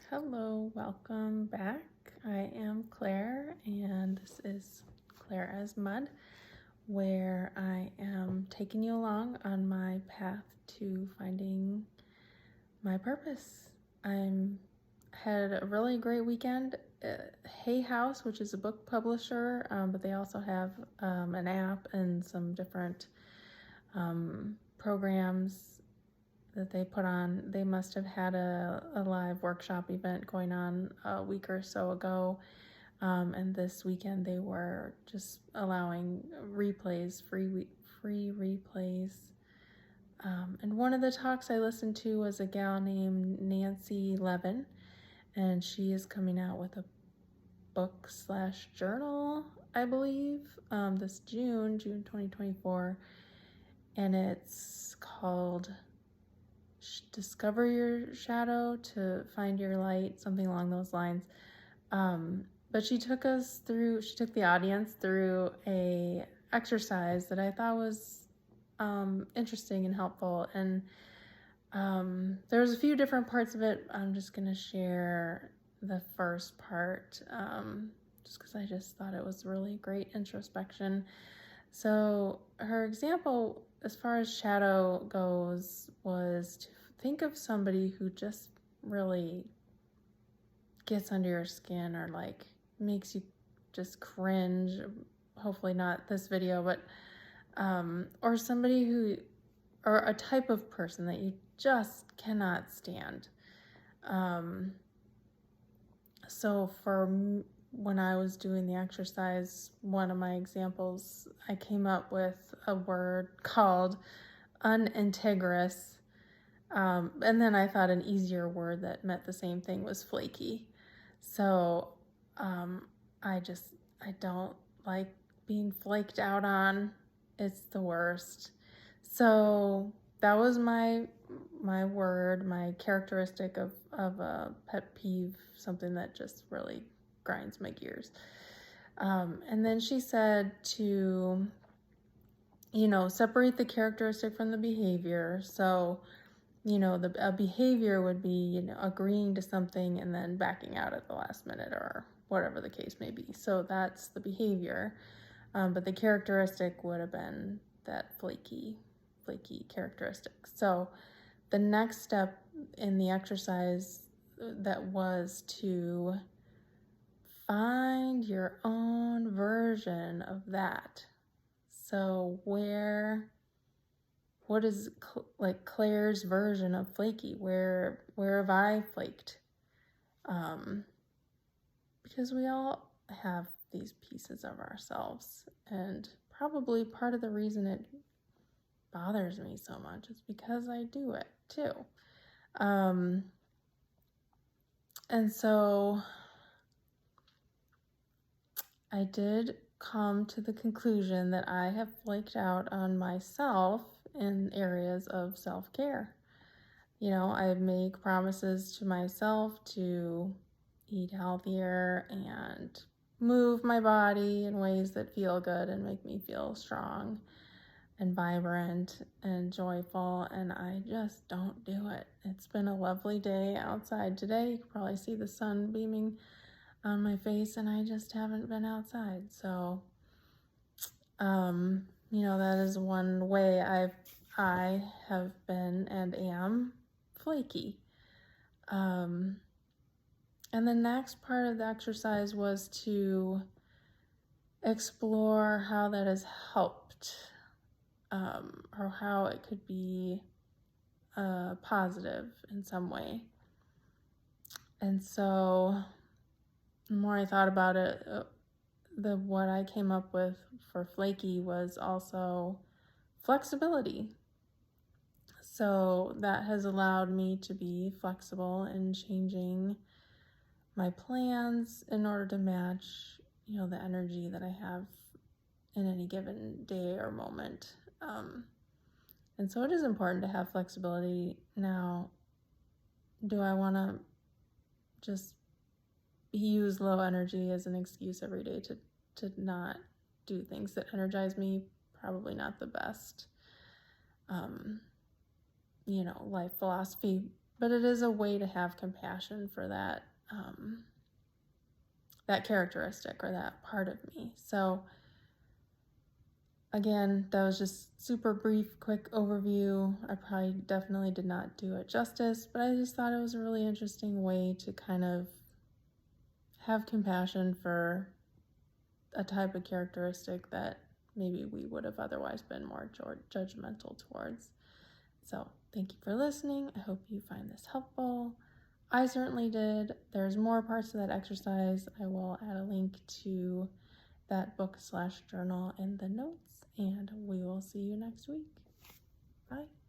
Hello, welcome back. I am Claire, and this is Claire as Mud, where I am taking you along on my path to finding my purpose. I'm had a really great weekend. Hay House, which is a book publisher, but they also have an app and some different programs that they put on. They must have had a live workshop event going on a week or so ago. And this weekend they were just allowing replays, free replays. And one of the talks I listened to was a gal named Nancy Levin, and she is coming out with a book/journal, I believe, this June 2024, and it's called Discover Your Shadow to Find Your Light, something along those lines. But she took the audience through a exercise that I thought was interesting and helpful. And there was a few different parts of it. I'm just going to share the first part just because I just thought it was really great introspection. So her example, as far as shadow goes, was to think of somebody who just really gets under your skin or like makes you just cringe. Hopefully not this video, but or somebody who, or a type of person that you just cannot stand. So when I was doing the exercise, one of my examples, I came up with a word called unintegrous. And then I thought an easier word that meant the same thing was flaky. So I don't like being flaked out on. It's the worst. So that was my word, my characteristic of a pet peeve, something that just really grinds my gears. And then she said to, separate the characteristic from the behavior. So, a behavior would be, agreeing to something and then backing out at the last minute or whatever the case may be. So that's the behavior. But the characteristic would have been that flaky characteristic. So the next step in the exercise that was to find your own version of that. So what is like Claire's version of flaky? Where have I flaked? Because we all have these pieces of ourselves, and probably part of the reason it bothers me so much is because I do it too. And so I did come to the conclusion that I have flaked out on myself in areas of self-care. I make promises to myself to eat healthier and move my body in ways that feel good and make me feel strong and vibrant and joyful, and I just don't do it. It's been a lovely day outside today. You can probably see the sun beaming on my face, and I just haven't been outside. So, that is one way I have been and am flaky. And the next part of the exercise was to explore how that has helped, or how it could be positive in some way. And so the more I thought about it, what I came up with for flaky was also flexibility. So that has allowed me to be flexible in changing my plans in order to match, the energy that I have in any given day or moment. And so it is important to have flexibility. Now, do I want to just use low energy as an excuse every day to not do things that energize me? Probably not the best, life philosophy. but it is a way to have compassion for that that characteristic or that part of me. So again, that was just super brief, quick overview. I probably definitely did not do it justice, but I just thought it was a really interesting way to kind of have compassion for a type of characteristic that maybe we would have otherwise been more judgmental towards. So thank you for listening. I hope you find this helpful. I certainly did. There's more parts of that exercise. I will add a link to that book/journal in the notes, and we will see you next week. Bye.